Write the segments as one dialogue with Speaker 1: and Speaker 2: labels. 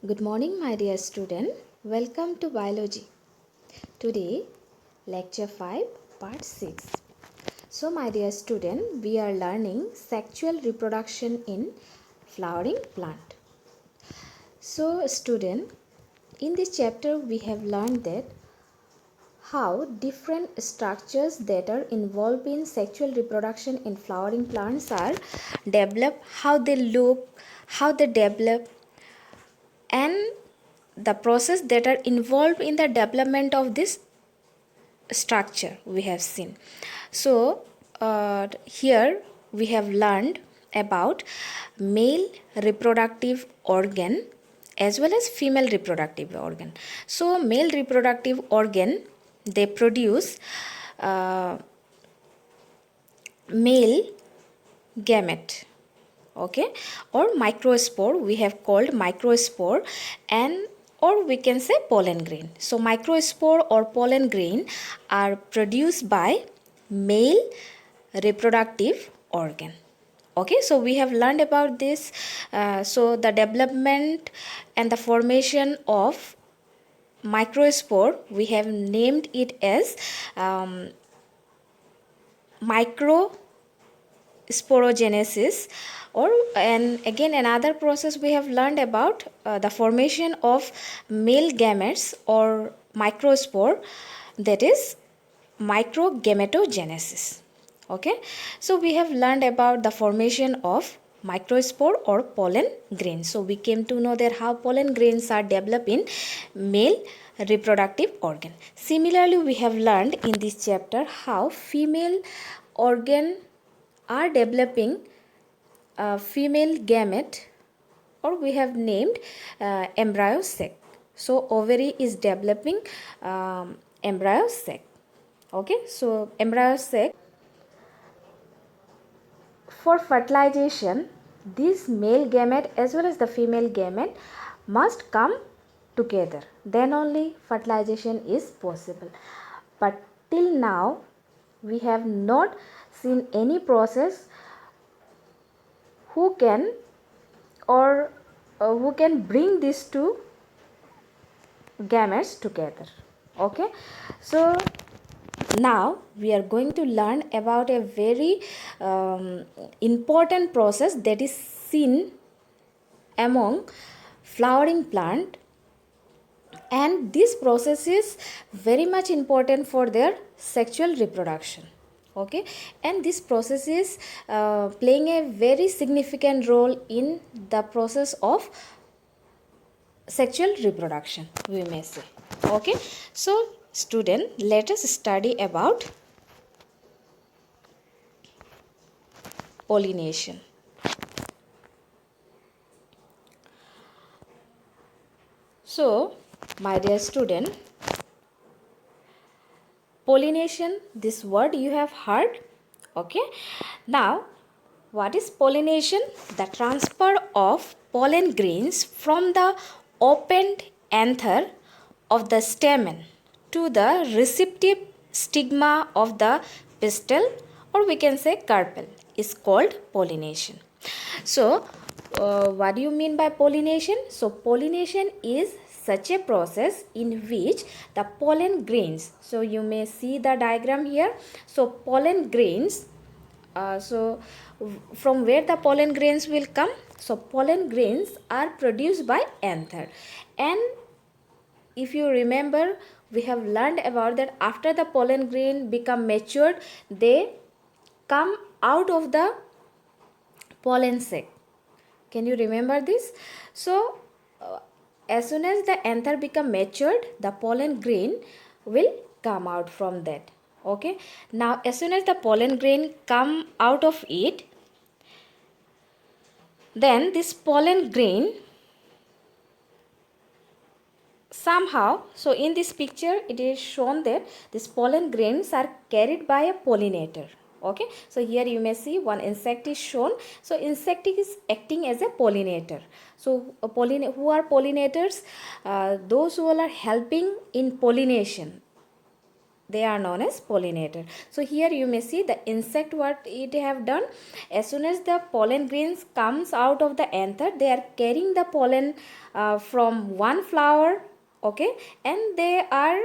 Speaker 1: Good morning, my dear student. Welcome to biology. Today, lecture 5, part 6. So, my dear student, we are learning sexual reproduction in flowering plant. So, student, in this chapter, we have learned that how different structures that are involved in sexual reproduction in flowering plants are developed, how they look, how they develop, and the process that are involved in the development of this structure we have seen. So here we have learned about male reproductive organ as well as female reproductive organ. So male reproductive organ, they produce uh, male gamete, okay, or microspore. We have called microspore, and or we can say pollen grain. So microspore or pollen grain are produced by male reproductive organ. Okay, so we have learned about this. So the development and the formation of microspore, we have named it as microsporogenesis. Or and again another process we have learned about the formation of male gametes or microspore, that is microgametogenesis. Okay, so we have learned about the formation of microspore or pollen grains. So we came to know that how pollen grains are developed in male reproductive organ. Similarly, we have learned in this chapter how female organ are developing female gamete, or we have named embryo sac. So ovary is developing embryo sac. Okay, so embryo sac, for fertilization, this male gamete as well as the female gamete must come together. Then only fertilization is possible. But till now, we have not seen any process who can or who can bring these two gametes together. Okay, so now we are going to learn about a very important process that is seen among flowering plant, and this process is very much important for their sexual reproduction. Okay, and this process is playing a very significant role in the process of sexual reproduction, we may say. Okay, so student, let us study about pollination. So my dear student, pollination, this word you have heard. Okay, now what is pollination? The transfer of pollen grains from the opened anther of the stamen to the receptive stigma of the pistil, or we can say carpel, is called pollination. So what do you mean by pollination? So pollination is such a process in which the pollen grains, so you may see the diagram here. So pollen grains, from where the pollen grains will come? So pollen grains are produced by anther, and if you remember, we have learned about that after the pollen grain become matured, they come out of the pollen sac. Can you remember this? So as soon as the anther become matured, the pollen grain will come out from that. Okay, now as soon as the pollen grain come out of it, then this pollen grain somehow, so in this picture it is shown that these pollen grains are carried by a pollinator. Okay, so here you may see one insect is shown. So insect is acting as a pollinator. So who are pollinators? Those who are helping in pollination, they are known as pollinator. So here you may see the insect, what it have done. As soon as the pollen grains comes out of the anther, they are carrying the pollen from one flower, okay, and they are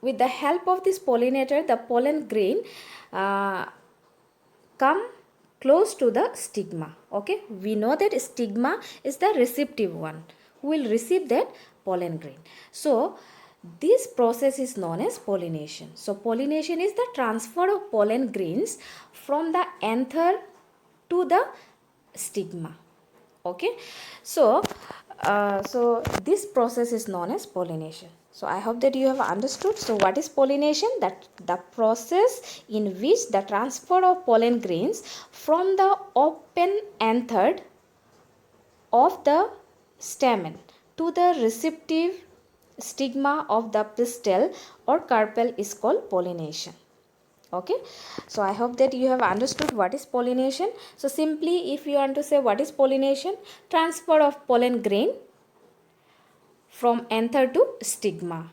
Speaker 1: with the help of this pollinator, the pollen grain come close to the stigma. Okay, we know that stigma is the receptive one who will receive that pollen grain. So this process is known as pollination. So pollination is the transfer of pollen grains from the anther to the stigma. Okay, so this process is known as pollination. So I hope that you have understood. So what is pollination? That the process in which the transfer of pollen grains from the open anther of the stamen to the receptive stigma of the pistil or carpel is called pollination. Okay, so I hope that you have understood what is pollination. So simply, if you want to say what is pollination, transfer of pollen grain from anther to stigma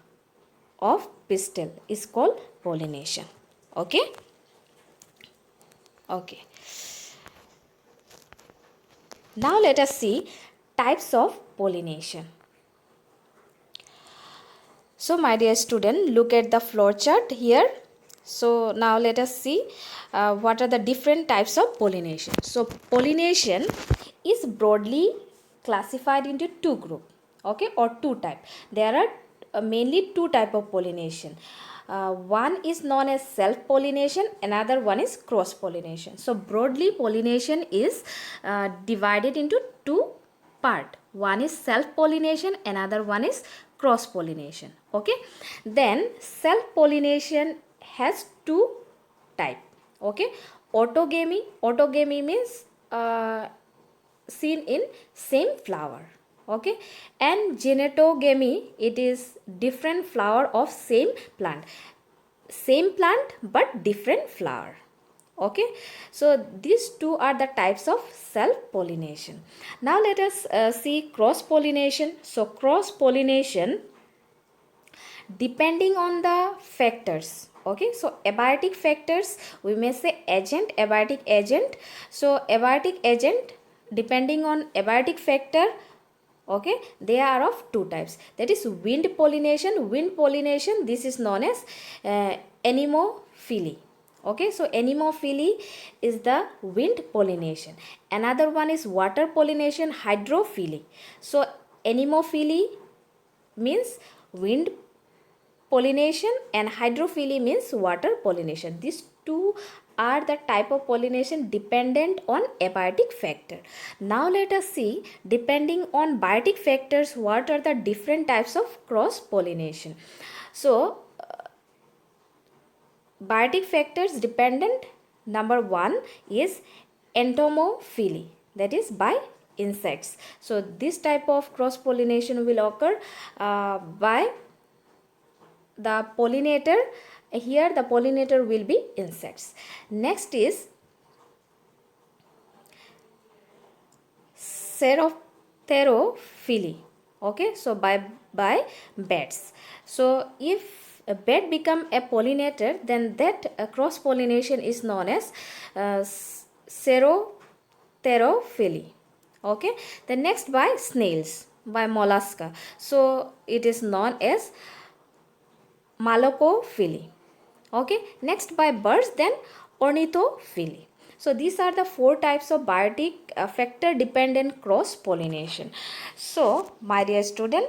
Speaker 1: of pistil is called pollination. Okay, okay. Now let us see types of pollination. So my dear student, look at the flow chart here. So now let us see what are the different types of pollination. So pollination is broadly classified into two groups, okay, or two types. There are mainly two types of pollination. One is known as self-pollination, another one is cross-pollination. So broadly pollination is divided into two parts. One is self-pollination, another one is cross-pollination. Okay, then self-pollination has two types. Okay, autogamy means seen in same flower. Okay, and genetogamy, it is different flower of same plant but different flower. Okay, so these two are the types of self pollination. Now let us see cross pollination. So cross pollination, depending on the factors. Okay, so abiotic factors, we may say agent, abiotic agent. So abiotic agent, depending on abiotic factor, okay, they are of two types. That is wind pollination. Wind pollination, this is known as anemophily. Okay, so anemophily is the wind pollination. Another one is water pollination, hydrophily. So anemophily means wind pollination and hydrophily means water pollination. These two are the type of pollination dependent on abiotic factor. Now let us see, depending on biotic factors, what are the different types of cross pollination. So biotic factors dependent, number one is entomophily, that is by insects. So this type of cross pollination will occur by the pollinator. Here the pollinator will be insects. Next is xeropterophily. Okay, so by bats. So if a bat become a pollinator, then that cross pollination is known as xeropterophily. Okay, the next by snails, by mollusca. So it is known as malacophily. Okay, next by birds, then ornithophily. So these are the four types of biotic factor dependent cross pollination. So my dear student,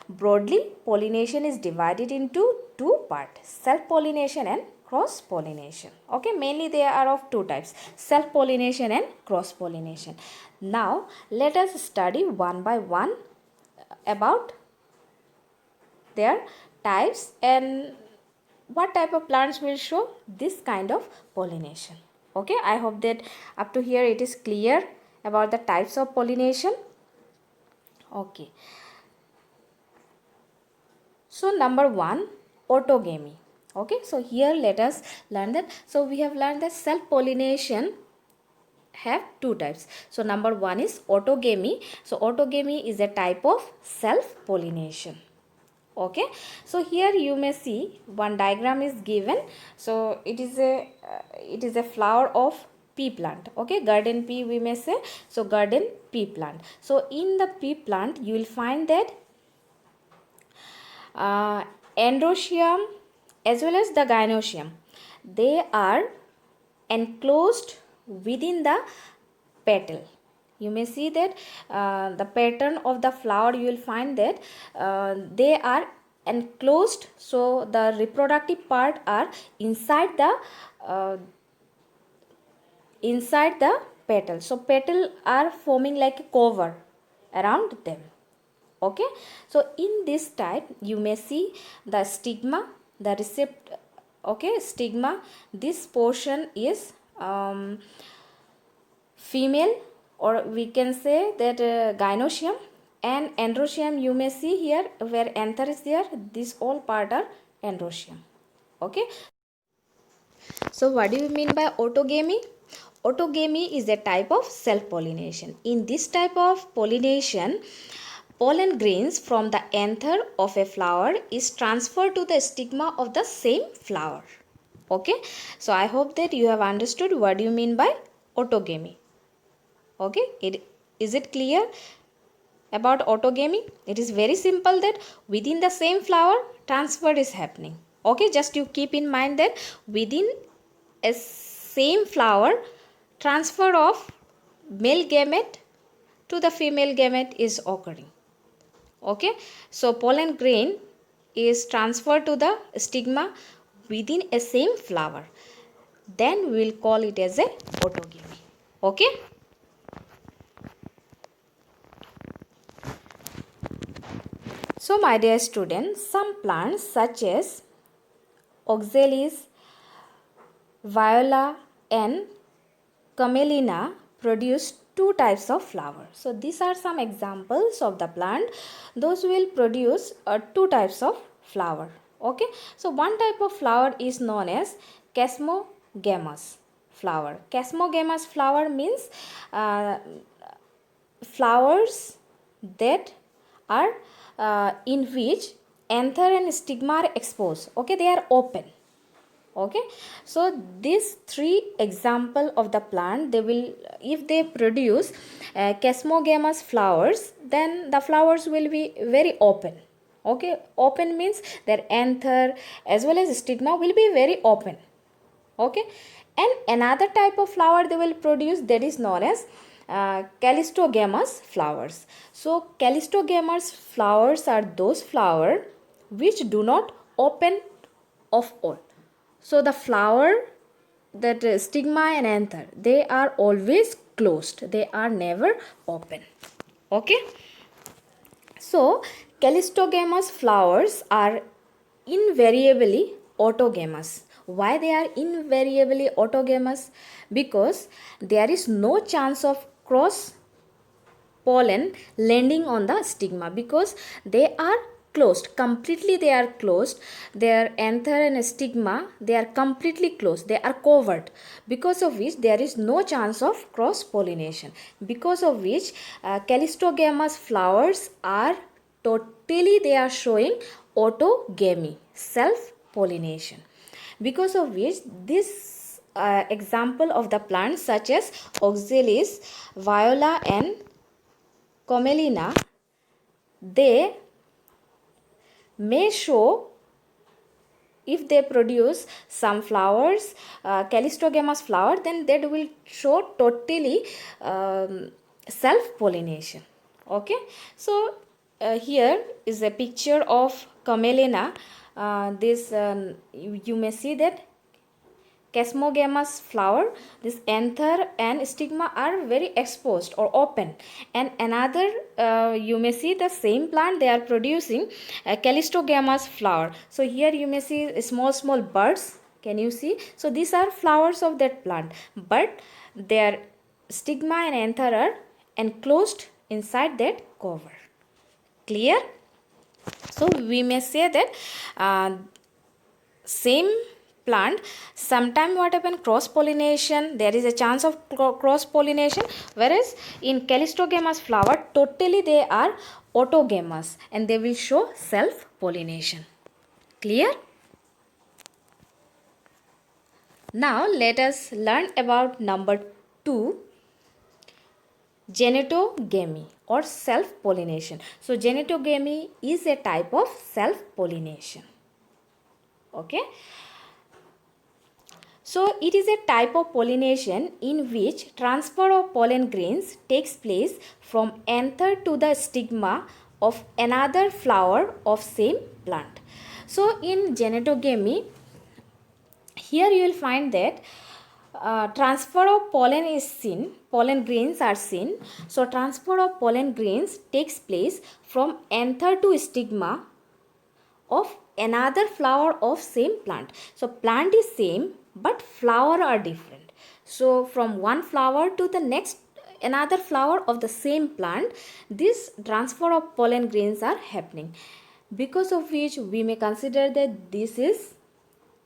Speaker 1: broadly pollination is divided into two parts, self pollination and cross pollination. Okay, mainly they are of two types, self pollination and cross pollination. Now let us study one by one about their types and what type of plants will show this kind of pollination. Okay, I hope that up to here it is clear about the types of pollination. Okay, so number one, autogamy. Okay, so here let us learn that. So we have learned that self pollination have two types. So number one is autogamy. So autogamy is a type of self pollination. Okay, so here you may see one diagram is given. So it is a flower of pea plant. Okay, garden pea we may say. So garden pea plant. So in the pea plant you will find that androecium as well as the gynoecium, they are enclosed within the petal. You may see that the pattern of the flower, you will find that they are enclosed, so the reproductive part are uh, inside the petal. So petal are forming like a cover around them. Okay, so in this type you may see the stigma, the receipt. Okay, stigma, this portion is female, or we can say that gynoecium, and androecium you may see here where anther is there, this all part are androecium. Okay, so what do you mean by autogamy? Autogamy is a type of self-pollination. In this type of pollination, pollen grains from the anther of a flower is transferred to the stigma of the same flower. Okay, so I hope that you have understood what do you mean by autogamy. Okay, is it clear about autogamy? It is very simple that within the same flower transfer is happening. Okay, just you keep in mind that within a same flower transfer of male gamete to the female gamete is occurring. Okay, so pollen grain is transferred to the stigma within a same flower, then we will call it as a autogamy. Okay, so my dear students, some plants such as oxalis, viola and camelina produce two types of flower. So these are some examples of the plant. Those will produce two types of flower. Okay, so one type of flower is known as chasmogamous flower. Chasmogamous flower means flowers that are in which anther and stigma are exposed. Okay, they are open. Okay, so these three example of the plant, they will, if they produce chasmogamous flowers, then the flowers will be very open. Okay, open means their anther as well as stigma will be very open. Okay, and another type of flower they will produce, that is known as callistogamous flowers. So callistogamous flowers are those flowers which do not open of all. So the flower, that stigma and anther, they are always closed, they are never open. Okay, so callistogamous flowers are invariably autogamous. Why they are invariably autogamous? Because there is no chance of cross pollen landing on the stigma, because they are closed completely, they are closed, their anther and stigma, they are completely closed, they are covered, because of which there is no chance of cross pollination, because of which callistogamous flowers are totally, they are showing autogamy, self pollination, because of which this example of the plants such as oxalis, viola and camelina, they may show, if they produce some flowers, callistogamous flower, then that will show totally self pollination. Okay, so here is a picture of camelina. This you may see that chasmogamous flower, this anther and stigma are very exposed or open, and another you may see the same plant, they are producing a callistogamous flower. So here you may see small buds, can you see? So these are flowers of that plant, but their stigma and anther are enclosed inside that cover. Clear? So we may say that same plant, sometime what happen, cross pollination, there is a chance of cross pollination, whereas in callistogamous flower totally they are autogamous and they will show self pollination. Clear? Now let us learn about number 2, genetogamy or self-pollination. So genetogamy is a type of self-pollination. Okay. So it is a type of pollination in which transfer of pollen grains takes place from anther to the stigma of another flower of same plant. So in genetogamy, here you will find that transfer of pollen is seen, pollen grains are seen. So transfer of pollen grains takes place from anther to stigma of another flower of same plant. So plant is same but flower are different. So from one flower to the next another flower of the same plant, this transfer of pollen grains are happening, because of which we may consider that this is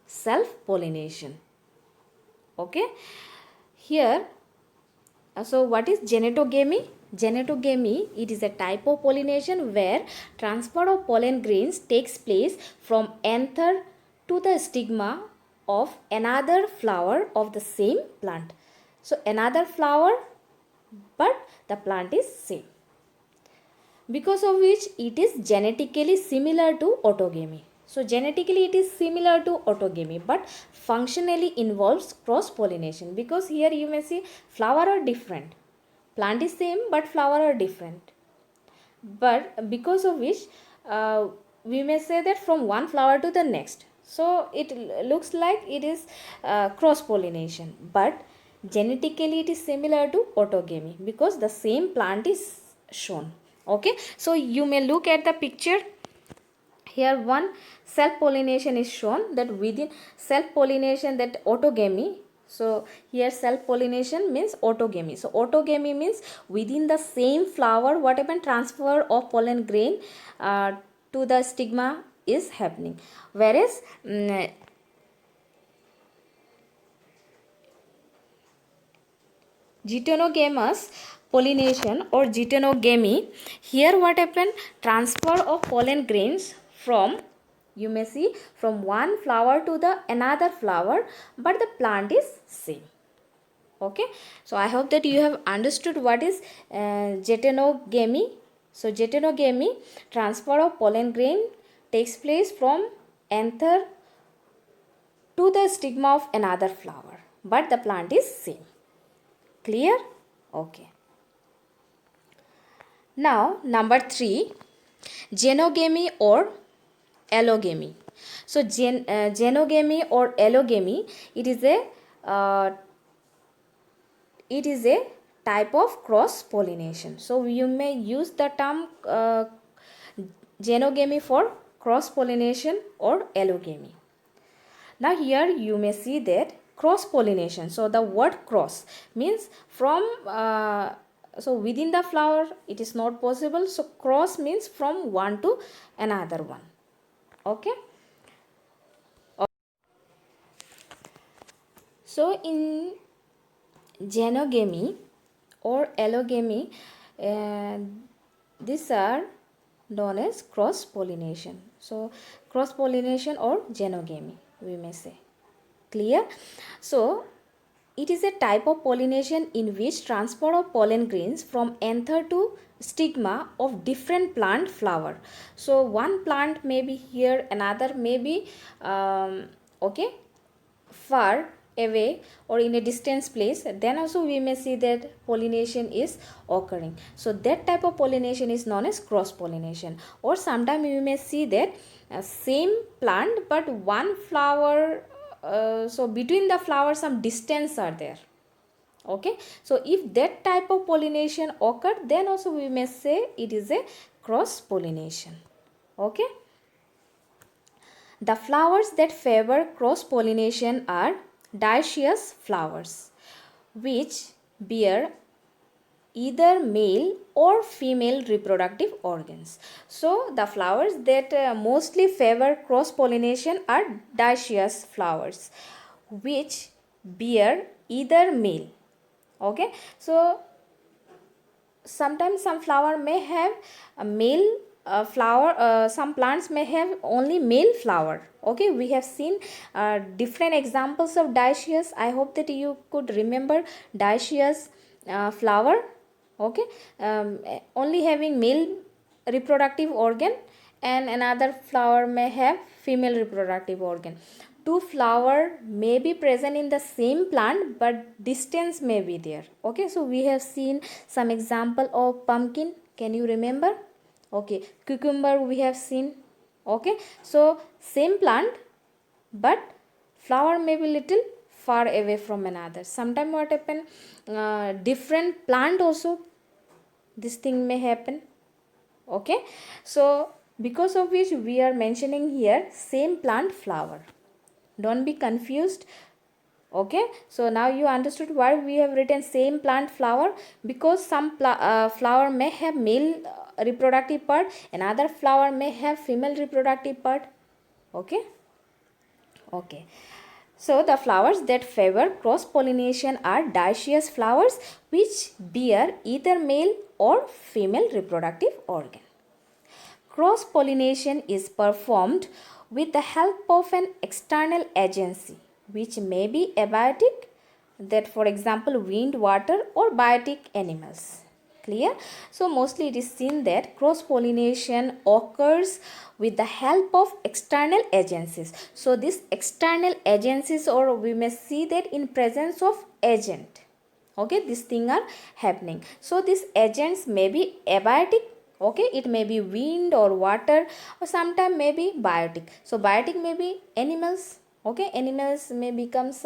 Speaker 1: self pollination. Okay, here so what is genetogamy? Genetogamy, it is a type of pollination where transfer of pollen grains takes place from anther to the stigma of another flower of the same plant. So another flower but the plant is same, because of which it is genetically similar to autogamy. So genetically it is similar to autogamy but functionally involves cross pollination, because here you may see flower are different, plant is same but flower are different, but because of which we may say that from one flower to the next, so it looks like it is cross pollination, but genetically it is similar to autogamy because the same plant is shown. Okay, so you may look at the picture. Here one self pollination is shown, that within self pollination, that autogamy. So here self pollination means autogamy. So autogamy means within the same flower what happened, transfer of pollen grain to the stigma is happening, whereas Geitonogamy pollination or geitonogamy, here what happened, transfer of pollen grains from, you may see, from one flower to the another flower but the plant is same. Okay, so I hope that you have understood what is geitonogamy. So geitonogamy, transfer of pollen grain takes place from anther to the stigma of another flower but the plant is same. Clear? Okay. Now number 3, genogamy or allogamy. So genogamy or allogamy, it is a type of cross pollination. So you may use the term genogamy for cross pollination or allogamy. Now here you may see that cross pollination. So the word cross means from so within the flower it is not possible. So cross means from one to another one. Okay. So in genogamy or allogamy, these are known as cross pollination. So cross pollination or genogamy, we may say. Clear? So it is a type of pollination in which transfer of pollen grains from anther to stigma of different plant flower. So one plant may be here, another may be okay, far away or in a distant place, then also we may see that pollination is occurring. So that type of pollination is known as cross pollination. Or sometimes you may see that same plant but one flower, so between the flowers some distance are there. Okay, so if that type of pollination occur, then also we may say it is a cross pollination. Okay, the flowers that favor cross pollination are dioecious flowers, which bear either male or female reproductive organs. So the flowers that mostly favor cross pollination are dioecious flowers, which bear either male. Okay, so sometimes some flower may have a male some plants may have only male flower. Okay, we have seen different examples of dioecious. I hope that you could remember dioecious flower. Okay, only having male reproductive organ, and another flower may have female reproductive organ. Two flower may be present in the same plant, but distance may be there. Okay, so we have seen some example of pumpkin. Can you remember? Okay, cucumber we have seen. Okay, so same plant, but flower may be little far away from another. Sometime what happen, different plant also this thing may happen. Okay, so because of which we are mentioning here same plant flower. Don't be confused. Okay, so now you understood why we have written same plant flower, because some flower may have male reproductive part, another flower may have female reproductive part. Okay. Okay, so the flowers that favor cross pollination are dioecious flowers which bear either male or female reproductive organ. Cross pollination is performed with the help of an external agency which may be abiotic, that for example wind, water or biotic animals. Clear? So mostly it is seen that cross pollination occurs with the help of external agencies. So these external agencies, or we may see that in presence of agent. Okay, these things are happening. So these agents may be abiotic. Okay, it may be wind or water, or sometime may be biotic. So biotic may be animals. Okay, animals may becomes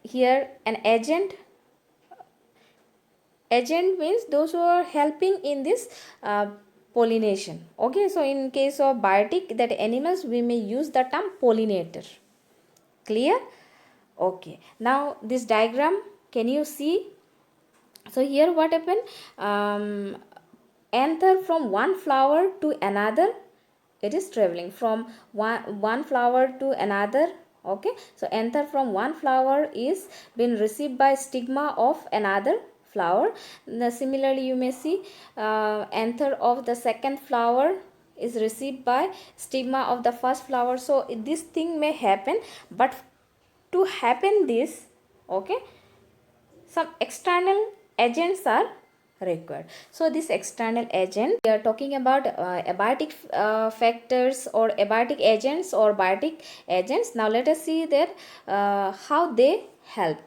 Speaker 1: here an agent. Agent means those who are helping in this pollination. Okay, so in case of biotic, that animals, we may use the term pollinator. Clear? Okay, now this diagram, can you see? So here what happened, anther from one flower to another, it is traveling from one flower to another. Okay, so anther from one flower is been received by stigma of another flower. Similarly you may see anther of the second flower is received by stigma of the first flower. So this thing may happen, but to happen this, okay, some external agents are required. So this external agent, we are talking about abiotic factors or abiotic agents or biotic agents. Now let us see that how they help.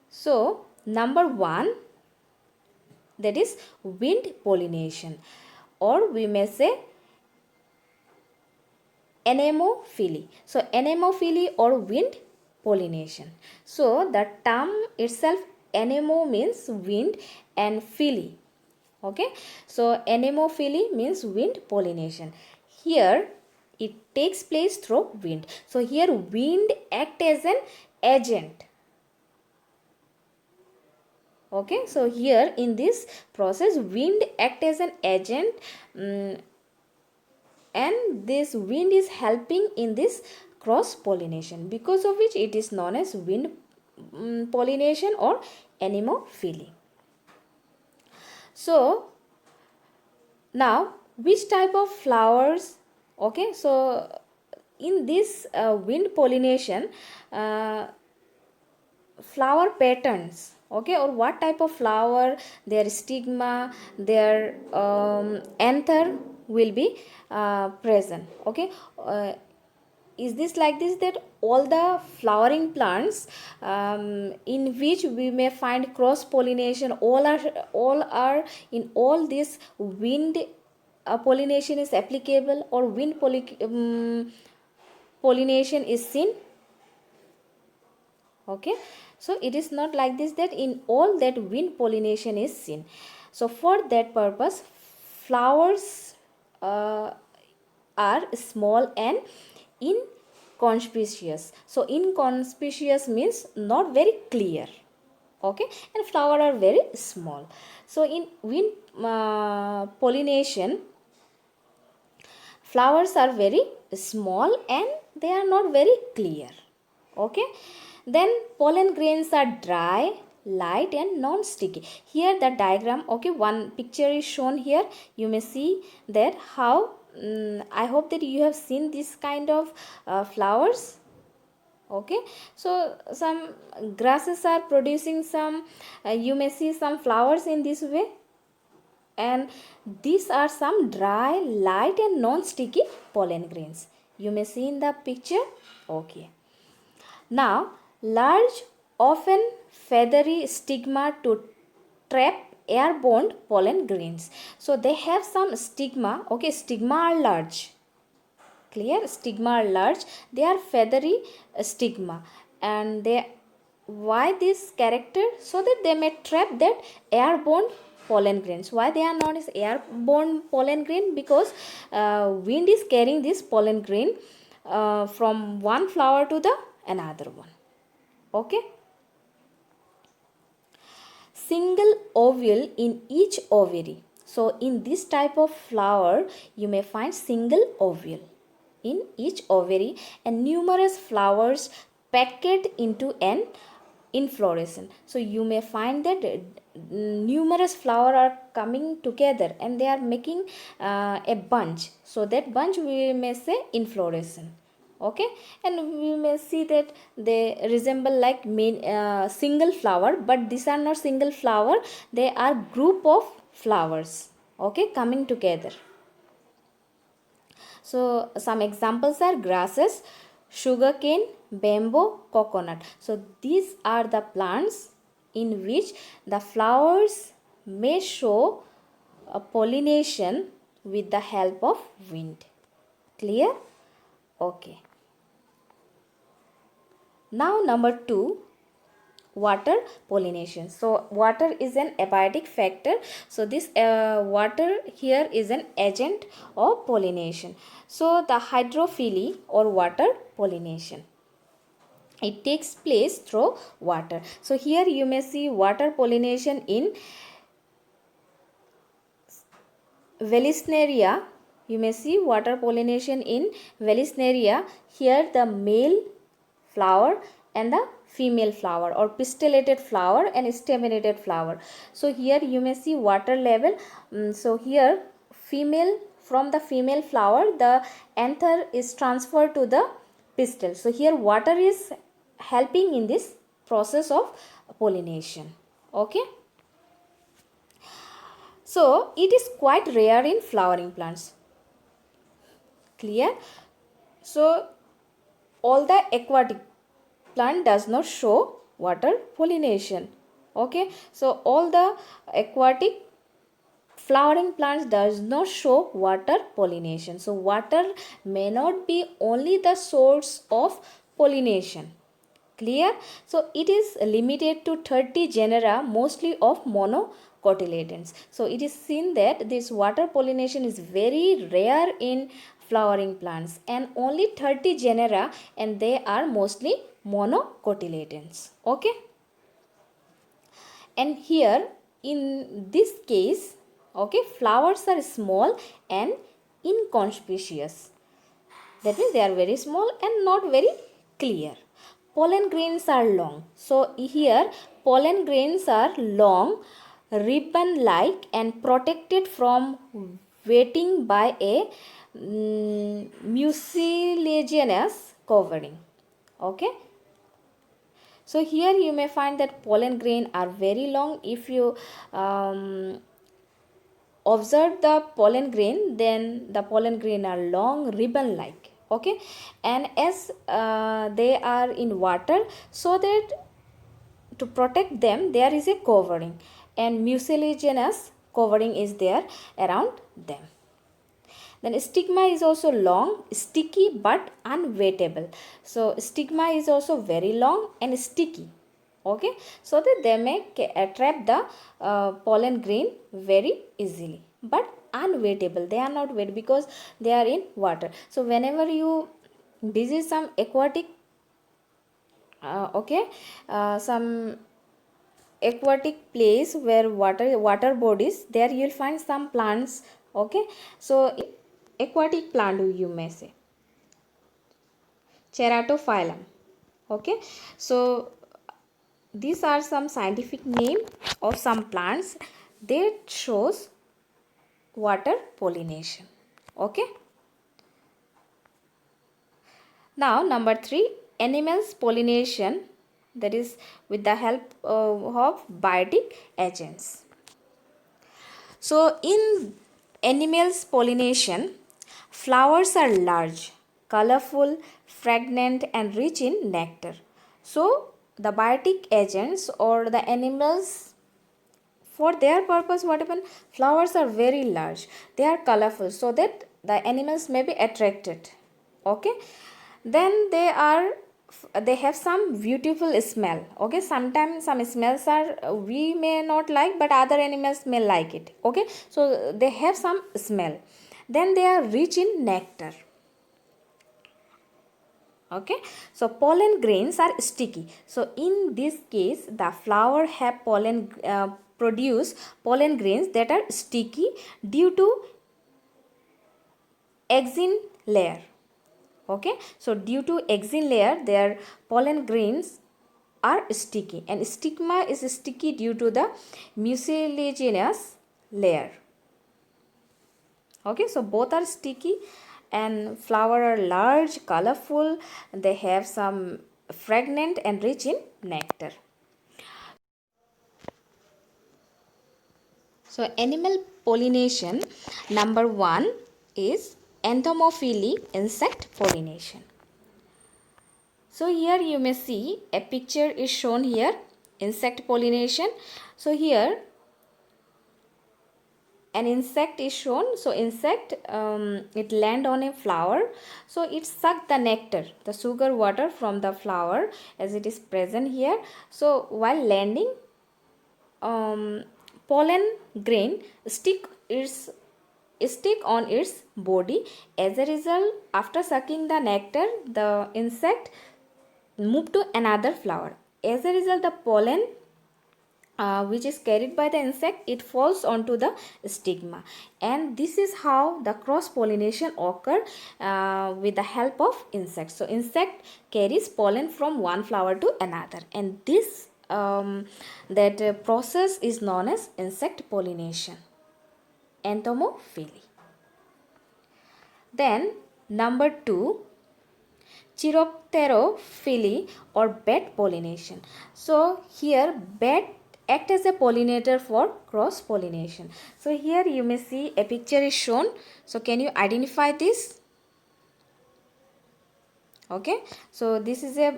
Speaker 1: So number one, that is wind pollination, or we may say anemophily. So anemophily or wind pollination. So the term itself, anemo means wind and phily. Okay, so anemophily means wind pollination. Here it takes place through wind. So here wind act as an agent. Okay, so here in this process wind act as an agent, and this wind is helping in this cross pollination, because of which it is known as wind pollination or anemophily. So now which type of flowers? Okay, so in this wind pollination, flower patterns, okay, or what type of flower, their stigma, their anther will be present. Okay, is this like this, that all the flowering plants in which we may find cross pollination, all are in all this wind pollination is applicable, or wind pollination is seen? Okay, so it is not like this, that in all that wind pollination is seen. So for that purpose flowers are small and inconspicuous. So inconspicuous means not very clear. Okay, and flower are very small. So in wind pollination, flowers are very small and they are not very clear. Okay, then pollen grains are dry, light and non-sticky. Here the diagram, okay, one picture is shown here. You may see that how I hope that you have seen this kind of flowers. Okay, so some grasses are producing some you may see some flowers in this way, and these are some dry, light and non-sticky pollen grains. You may see in the picture. Okay, now large, often feathery stigma to trap airborne pollen grains. So they have some stigma. Okay, stigma are large. Clear? Stigma are large. They are feathery stigma, and they, why this character? So that they may trap that airborne pollen grains. Why they are known as airborne pollen grain? Because wind is carrying this pollen grain from one flower to the another one. Okay, single ovule in each ovary. So in this type of flower you may find single ovule in each ovary and numerous flowers packed into an inflorescence. So you may find that numerous flowers are coming together and they are making a bunch. So that bunch we may say inflorescence. Okay, and we may see that they resemble like single flower, but these are not single flower, they are group of flowers, okay, coming together. So some examples are grasses, sugarcane, bamboo, coconut. So these are the plants in which the flowers may show a pollination with the help of wind. Clear? Okay. Now number 2, water pollination. So water is an abiotic factor. So this water here is an agent of pollination. So the hydrophily or water pollination, it takes place through water. So here you may see water pollination in Vallisneria. You may see water pollination in Vallisneria. Here the male flower and the female flower, or pistillated flower and staminated flower. So here you may see water level. So here female, from the female flower the anther is transferred to the pistil. So here water is helping in this process of pollination. Okay. So it is quite rare in flowering plants. Clear? So all the aquatic plant does not show water pollination. Okay, so all the aquatic flowering plants does not show water pollination. So water may not be only the source of pollination. Clear? So it is limited to 30 genera, mostly of monocotyledons. So it is seen that this water pollination is very rare in flowering plants, and only 30 genera, and they are mostly monocotyledons. Okay, and here in this case, okay, flowers are small and inconspicuous. That means they are very small and not very clear. Pollen grains are long. So here pollen grains are long, ribbon like, and protected from wetting by a mucilaginous covering. Okay. So here you may find that pollen grain are very long. If you observe the pollen grain, then the pollen grain are long, ribbon like. Okay, and as they are in water, so that to protect them there is a covering, and mucilaginous covering is there around them. Then stigma is also long, sticky but unwettable. So stigma is also very long and sticky. Okay, so that they may trap the pollen grain very easily, but unwettable. They are not wet because they are in water. So whenever you visit some aquatic some aquatic place where water bodies, there you will find some plants. Okay, so aquatic plant you may say Ceratophyllum. Okay, so these are some scientific name of some plants that shows water pollination. Okay. Now number 3, animals pollination, that is with the help of biotic agents. So in animals pollination, flowers are large, colorful, fragrant and rich in nectar. So the biotic agents or the animals, for their purpose what happen, flowers are very large, they are colorful, so that the animals may be attracted. Okay, then they have some beautiful smell. Okay, sometimes some smells are we may not like, but other animals may like it. Okay, so they have some smell. Then they are rich in nectar. Okay, so pollen grains are sticky. So in this case the flower have produce pollen grains that are sticky due to exin layer. Okay, so due to exin layer their pollen grains are sticky, and stigma is sticky due to the mucilaginous layer. Okay, so both are sticky, and flower are large, colorful, they have some fragrant and rich in nectar. So animal pollination, number 1 is entomophily, insect pollination. So here you may see a picture is shown here, insect pollination. So here an insect is shown. So insect it land on a flower, so it suck the nectar, the sugar water from the flower as it is present here. So while landing, pollen grain stick on its body. As a result, after sucking the nectar, the insect move to another flower. As a result, the pollen which is carried by the insect, it falls onto the stigma, and this is how the cross pollination occur with the help of insects. So insect carries pollen from one flower to another, and this process is known as insect pollination, entomophily. Then number 2, chiropterophily or bat pollination. So here bat act as a pollinator for cross pollination. So here you may see a picture is shown. So can you identify this? Okay, so this is a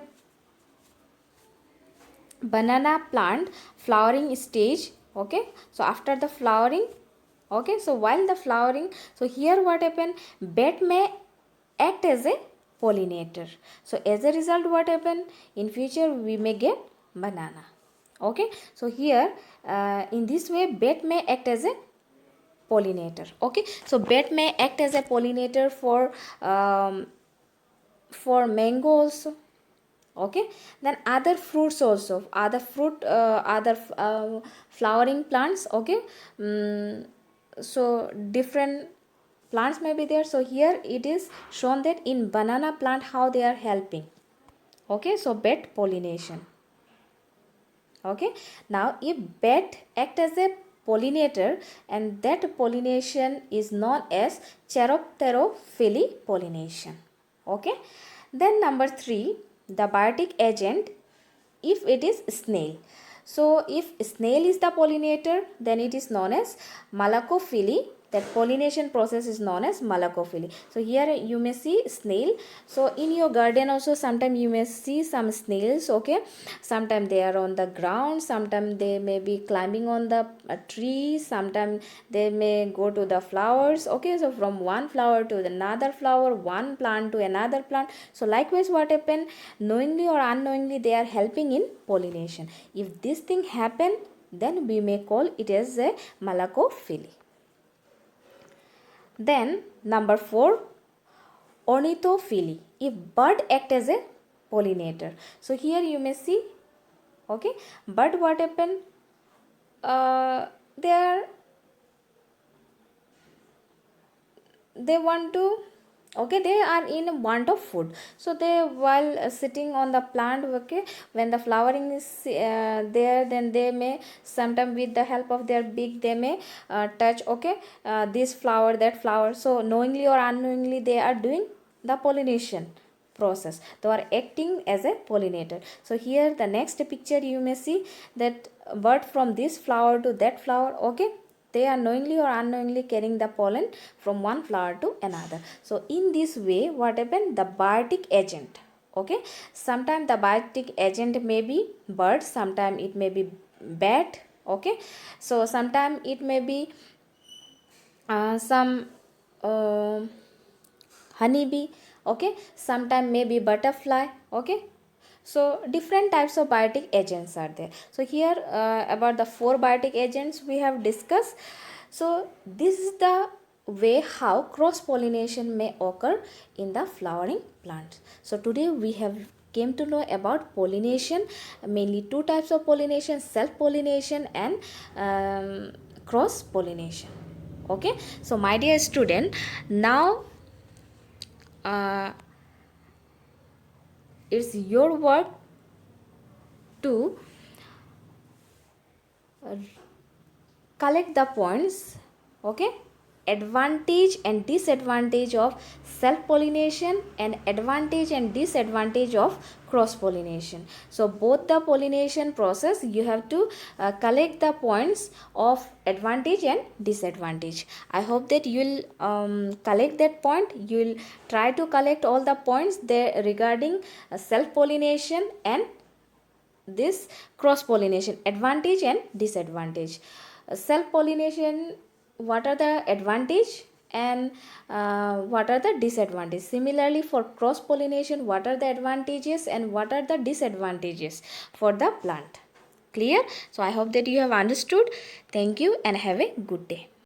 Speaker 1: banana plant flowering stage. Okay, so after the flowering, okay, so while the flowering, so here what happen, bat may act as a pollinator. So as a result what happen, in future we may get banana. Okay, so here in this way bat may act as a pollinator. Okay, so bat may act as a pollinator for mango also. Okay, then other fruits also, other flowering plants. Okay, so different plants may be there. So here it is shown that in banana plant how they are helping. Okay, so bat pollination. Okay, now if bat act as a pollinator, and that pollination is known as chiropterophily pollination. Okay, then number 3, the biotic agent, if it is snail. So if snail is the pollinator, then it is known as malacophily. That pollination process is known as malacophily. So here you may see snail. So in your garden also sometimes you may see some snails. Okay, sometimes they are on the ground, sometimes they may be climbing on the tree, sometimes they may go to the flowers. Okay, so from one flower to another flower, one plant to another plant. So likewise what happen, knowingly or unknowingly they are helping in pollination. If this thing happen, then we may call it as a malacophily. Then number 4, ornithophily, if bird act as a pollinator. So here you may see, okay, bird what happen, they want to okay, they are in want of food, so they, while sitting on the plant, okay, when the flowering is there, then they may sometime with the help of their beak they may touch, okay, this flower, that flower, so knowingly or unknowingly they are doing the pollination process, they are acting as a pollinator. So here the next picture you may see that bird from this flower to that flower, okay, they are knowingly or unknowingly carrying the pollen from one flower to another. So in this way, what happened, the biotic agent, okay, sometimes the biotic agent may be bird, sometimes it may be bat, okay, so sometimes it may be some uh, honeybee, okay, sometime maybe butterfly, okay, so different types of biotic agents are there. So here about the 4 biotic agents we have discussed. So this is the way how cross pollination may occur in the flowering plants. So today we have came to know about pollination, mainly 2 types of pollination, self pollination and cross pollination. Okay, so my dear student, now uh, it's your work to collect the points, okay, advantage and disadvantage of self pollination and advantage and disadvantage of cross pollination. So both the pollination process you have to collect the points of advantage and disadvantage. I hope that you'll collect that point, you'll try to collect all the points there regarding self pollination and this cross pollination, advantage and disadvantage. Self pollination, what are the advantage and what are the disadvantages? Similarly for cross pollination, what are the advantages and what are the disadvantages for the plant? Clear? So I hope that you have understood. Thank you and have a good day.